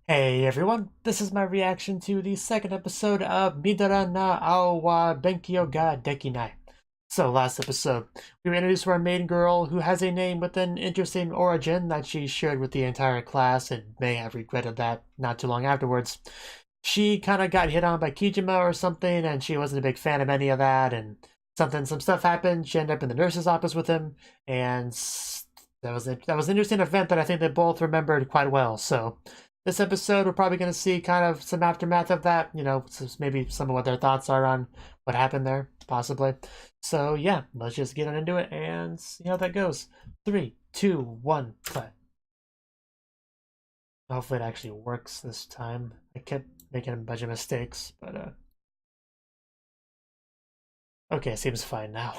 Hey everyone, this is my reaction to the second episode of Midara na Awa Benkyou ga Dekinai. So last episode, we were introduced to our main girl who has a name with an interesting origin that she shared with the entire class and may have regretted that not too long afterwards. She kind of got hit on by Kijima or something and she wasn't a big fan of any of that and some stuff happened. She ended up in the nurse's office with him and that was an interesting event that I think they both remembered quite well. So this episode, we're probably going to see kind of some aftermath of that, maybe some of what their thoughts are on what happened there, possibly. So yeah, let's just get on into it and see how that goes. 3, 2, 1, play. Hopefully it actually works this time. I kept making a bunch of mistakes, but okay, seems fine now.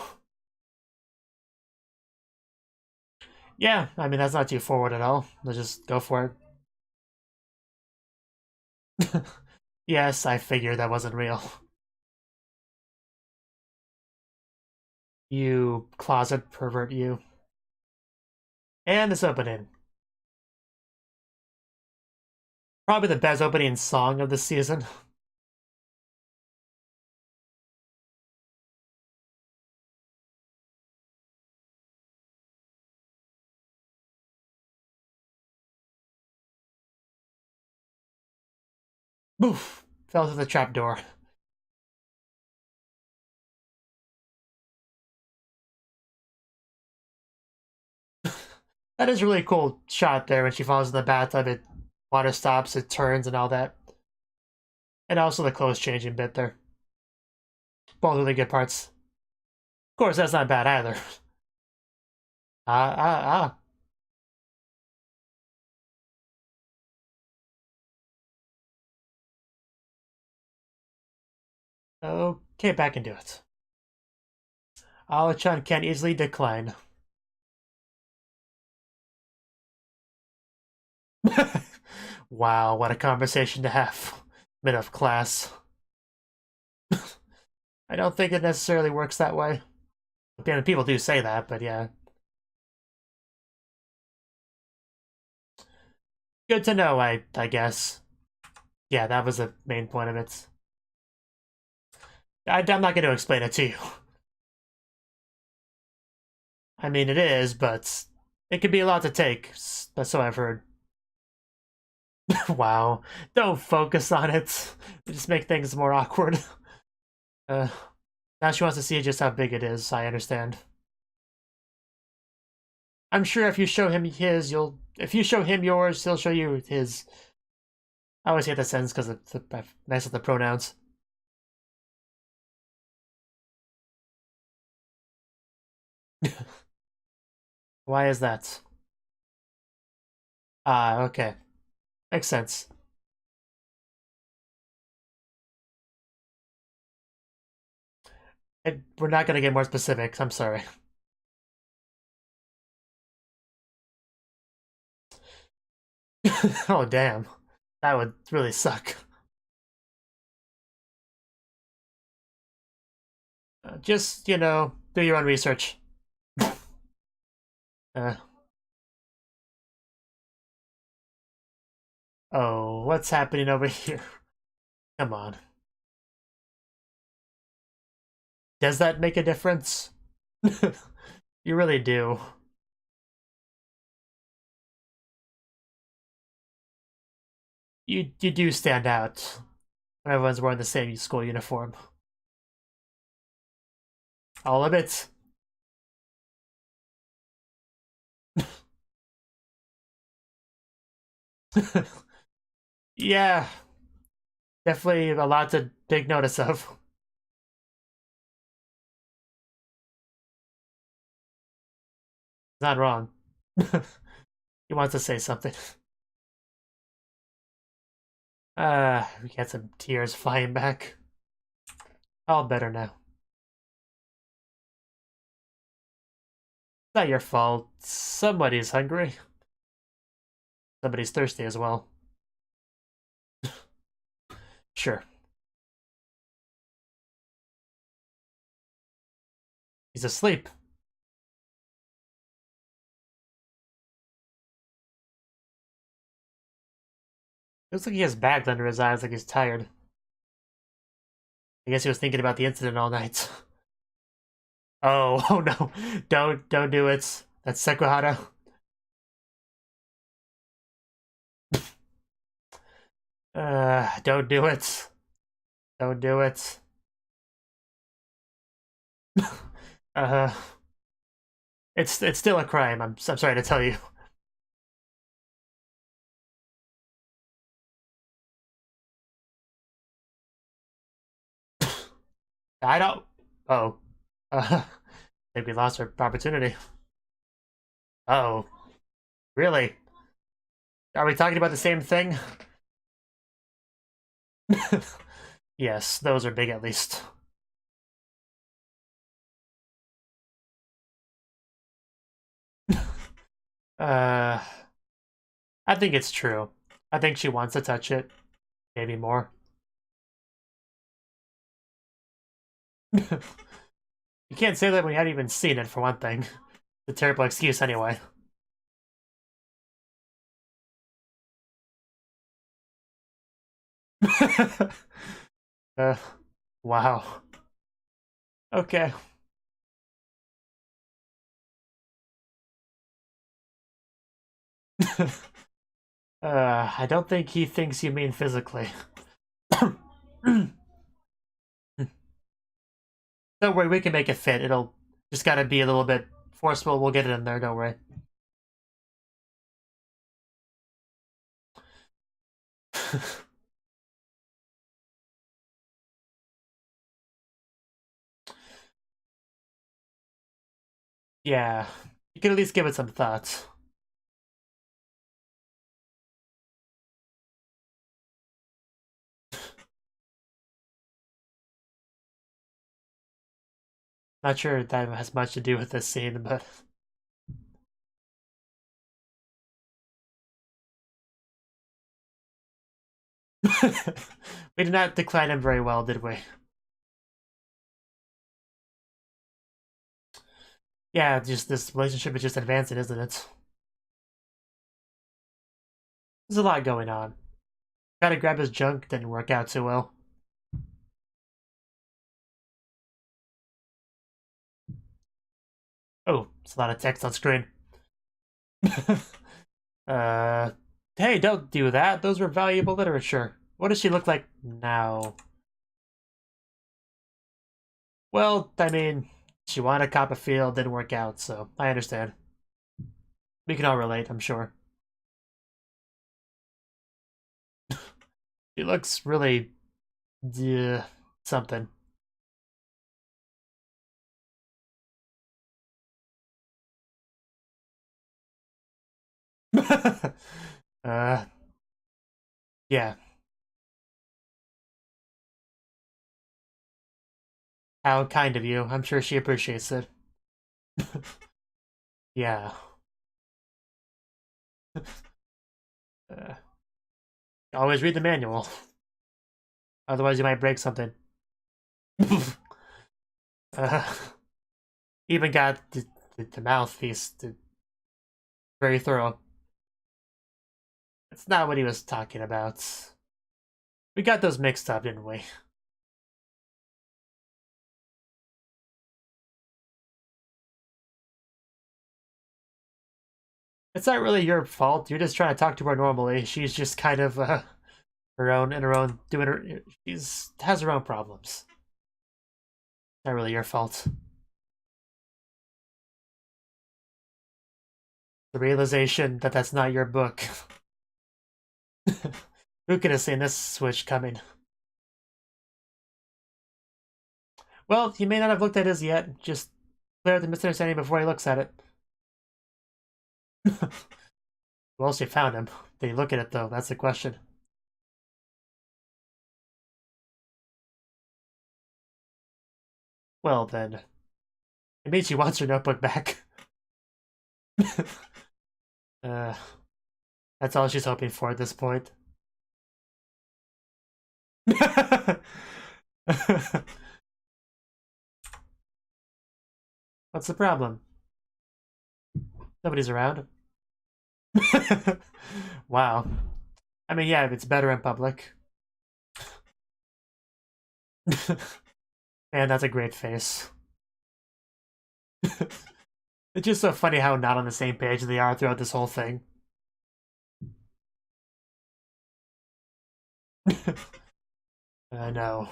Yeah, I mean, that's not too forward at all. Let's just go for it. Yes, I figured that wasn't real. You closet pervert, you. And this opening. Probably the best opening song of the season. Boof! Fell through the trapdoor. That is a really cool shot there when she falls in the bathtub. It water stops, it turns, and all that. And also the clothes changing bit there. Both really good parts. Of course, that's not bad either. Ah, ah, ah. Okay, back into it. Alyminya can easily decline. Wow, what a conversation to have. Mid of class. I don't think it necessarily works that way. Again, people do say that, but yeah. Good to know, I guess. Yeah, that was the main point of it. I'm not going to explain it to you. I mean, it is, but it could be a lot to take. That's what I've heard. Wow. Don't focus on it. Just make things more awkward. Uh, Now she wants to see just how big it is. I understand. I'm sure if you show him his, you'll. If you show him yours, he'll show you his. I always hate that sentence because it's nice with the pronouns. Why is that? Ah, okay. Makes sense. We're not gonna get more specifics. I'm sorry. Oh damn, that would really suck. Just do your own research. Uh, oh, what's happening over here? Come on. Does that make a difference? You really do. You do stand out when everyone's wearing the same school uniform. All of it. Yeah, definitely a lot to take notice of. Not wrong. He wants to say something. We got some tears flying back. All better now. Not your fault. Somebody's hungry. Somebody's thirsty as well. Sure. He's asleep. Looks like he has bags under his eyes, like he's tired. I guess he was thinking about the incident all night. Oh, oh no. Don't do it. That's Sekuhara. Don't do it. Don't do it. Uh, it's still a crime. I'm sorry to tell you. I don't. Oh, I think we lost our opportunity. Oh, really? Are we talking about the same thing? Yes, those are big at least. Uh, I think it's true. I think she wants to touch it. Maybe more. You can't say that when you haven't even seen it, for one thing. It's a terrible excuse anyway. uh, wow. Okay. I don't think he thinks you mean physically. Don't worry, we can make it fit. It'll just gotta be a little bit forceful. We'll get it in there, don't worry. Yeah, you can at least give it some thought. Not sure that has much to do with this scene, but... we did not decline him very well, did we? Yeah, just this relationship is just advancing, isn't it? There's a lot going on. Gotta grab his junk, didn't work out too well. Oh, it's a lot of text on screen. uh, hey, don't do that. Those were valuable literature. What does she look like now? Well, I mean, she wanted a cop a field, didn't work out, so I understand. We can all relate, I'm sure. She looks really... something. uh, yeah. How kind of you. I'm sure she appreciates it. Yeah. Uh, always read the manual. Otherwise you might break something. uh, even got the mouthpiece. Very thorough. That's not what he was talking about. We got those mixed up, didn't we? It's not really your fault. You're just trying to talk to her normally. She's just kind of her own in her own doing her. She's has her own problems. Not really your fault. The realization that that's not your book. Who could have seen this switch coming? Well, he may not have looked at his yet. Just clear the misunderstanding before he looks at it. Well, she found him. Did he look at it though? That's the question. Well then, it means she wants her notebook back. uh, that's all she's hoping for at this point. What's the problem? Nobody's around. Wow. I mean, yeah, it's better in public. Man, that's a great face. It's just so funny how not on the same page they are throughout this whole thing. I know.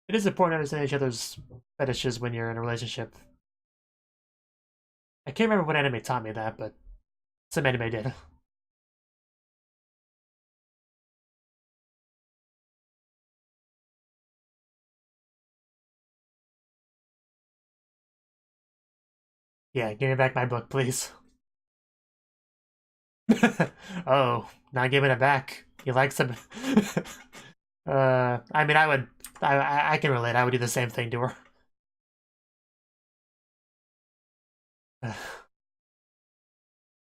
It is important to understand each other's fetishes when you're in a relationship. I can't remember what anime taught me that, but some anime did. Yeah, give me back my book, please. Oh, not giving it back. He likes it. I mean, I would, I can relate. I would do the same thing to her.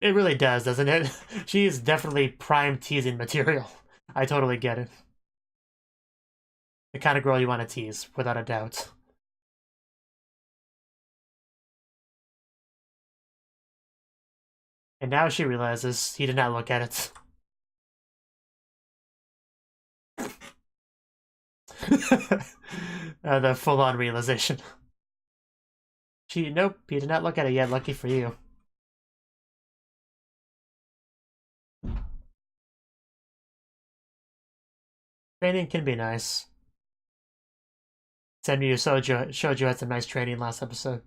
It really does, doesn't it? She's definitely prime teasing material. I totally get it. The kind of girl you want to tease, without a doubt. And now she realizes he did not look at it. The full-on realization. Nope, he did not look at it yet. Lucky for you. Training can be nice. Senryu showed you had some nice training last episode.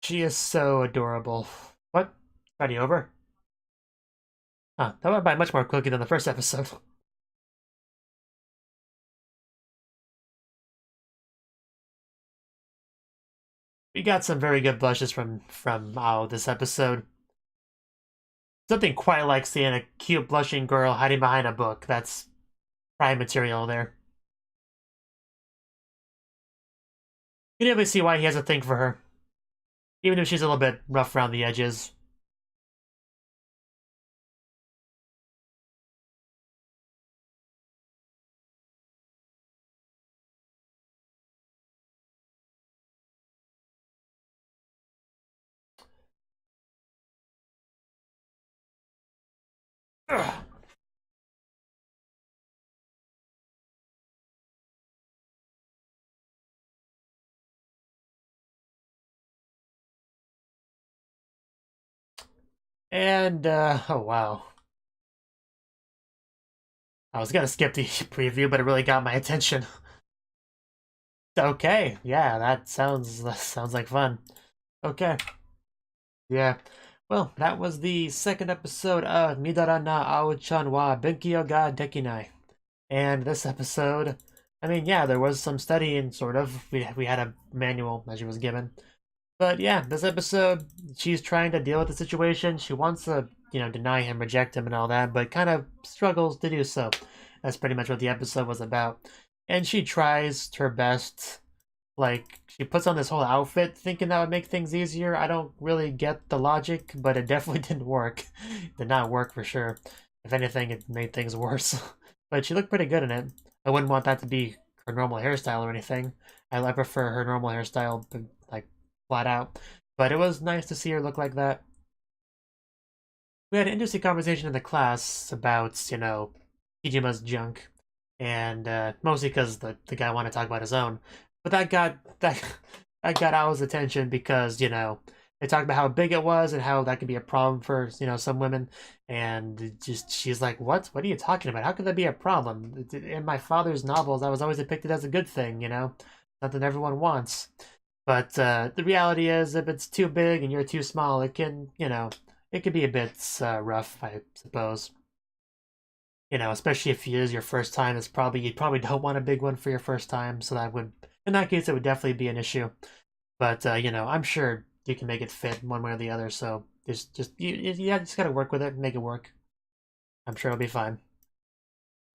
She is so adorable. What? Already over? Huh, that went by much more quickly than the first episode. We got some very good blushes from this episode. Something quite like seeing a cute blushing girl hiding behind a book. That's prime material there. You can definitely see why he has a thing for her. Even if she's a little bit rough around the edges. Ugh. And, oh wow. I was gonna skip the preview, but it really got my attention. Okay, yeah, that sounds like fun. Okay, yeah. Well, that was the second episode of Midara na Aochan wa Benkyou ga Dekinai. And this episode, I mean, yeah, there was some studying, sort of. We had a manual that she was given. But yeah, this episode, she's trying to deal with the situation. She wants to, deny him, reject him, and all that, but kind of struggles to do so. That's pretty much what the episode was about. And she tries her best. Like, she puts on this whole outfit thinking that would make things easier. I don't really get the logic, but it definitely didn't work. It did not work for sure. If anything, it made things worse. But she looked pretty good in it. I wouldn't want that to be her normal hairstyle or anything. I prefer her normal hairstyle, like, flat out. But it was nice to see her look like that. We had an interesting conversation in the class about, Ijima's junk. And mostly because the guy wanted to talk about his own. But that got Ao's attention because, they talked about how big it was and how that could be a problem for, some women. And just she's like, What? What are you talking about? How could that be a problem? In my father's novels, I was always depicted as a good thing, something everyone wants. But the reality is, if it's too big and you're too small, it can, it could be a bit rough, I suppose. Especially if it is your first time, you probably don't want a big one for your first time. So in that case, it would definitely be an issue. But I'm sure you can make it fit one way or the other. So there's just gotta work with it and make it work. I'm sure it'll be fine.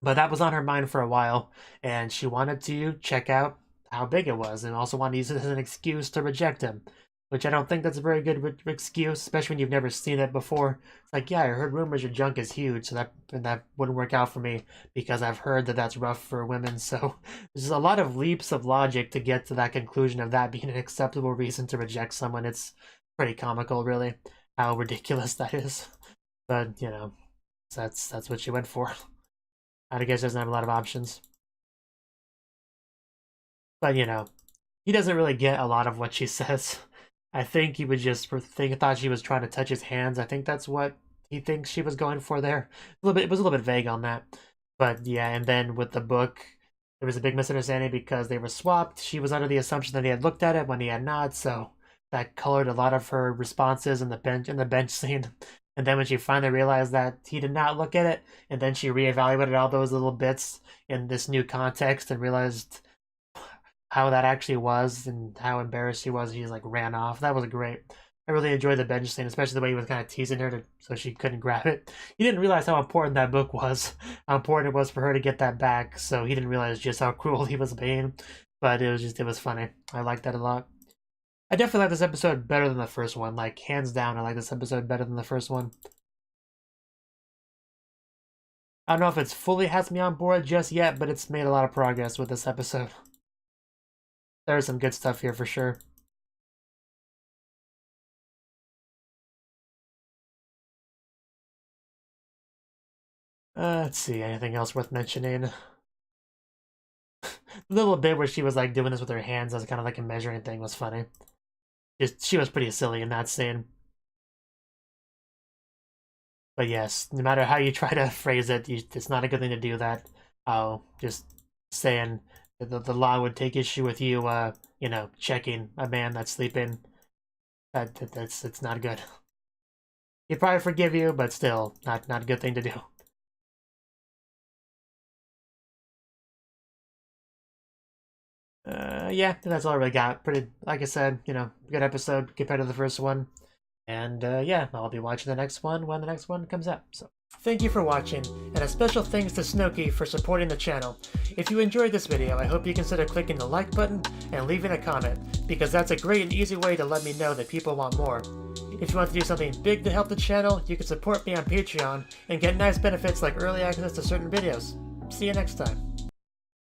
But that was on her mind for a while, and she wanted to check out how big it was, and also wanted to use it as an excuse to reject him. which I don't think that's a very good excuse, especially when you've never seen it before. It's like, yeah, I heard rumors your junk is huge, so that wouldn't work out for me because I've heard that that's rough for women. So there's a lot of leaps of logic to get to that conclusion of that being an acceptable reason to reject someone. It's pretty comical, really, how ridiculous that is. But you know, that's what she went for. I guess she doesn't have a lot of options. But you know, he doesn't really get a lot of what she says. I think he was just thought she was trying to touch his hands. I think that's what he thinks she was going for there. It was a little bit vague on that. But yeah, and then with the book, there was a big misunderstanding because they were swapped. She was under the assumption that he had looked at it when he had not, so that colored a lot of her responses in the bench scene. And then when she finally realized that he did not look at it, and then she reevaluated all those little bits in this new context and realized how that actually was and how embarrassed she was, he just like ran off. That was great. I really enjoyed the bench scene, especially the way he was kind of teasing her so she couldn't grab it. He didn't realize how important that book was, how important it was for her to get that back, so he didn't realize just how cruel he was being. But it was funny. I liked that a lot. I definitely like this episode better than the first one. Like, hands down, I like this episode better than the first one. I don't know if it's fully has me on board just yet, but it's made a lot of progress with this episode. There's some good stuff here for sure. Let's see, anything else worth mentioning? The little bit where she was like doing this with her hands as kind of like a measuring thing was funny. She was pretty silly in that scene. But yes, no matter how you try to phrase it, it's not a good thing to do that. Just saying that the law would take issue with you, you know, checking a man that's sleeping. It's not good. He'd probably forgive you, but still, not a good thing to do. Yeah, that's all I really got. Pretty, like I said, you know, good episode compared to the first one. And yeah, I'll be watching the next one when the next one comes out. So thank you for watching, and a special thanks to Cnouki for supporting the channel. If you enjoyed this video, I hope you consider clicking the like button and leaving a comment, because that's a great and easy way to let me know that people want more. If you want to do something big to help the channel, you can support me on Patreon and get nice benefits like early access to certain videos. See you next time.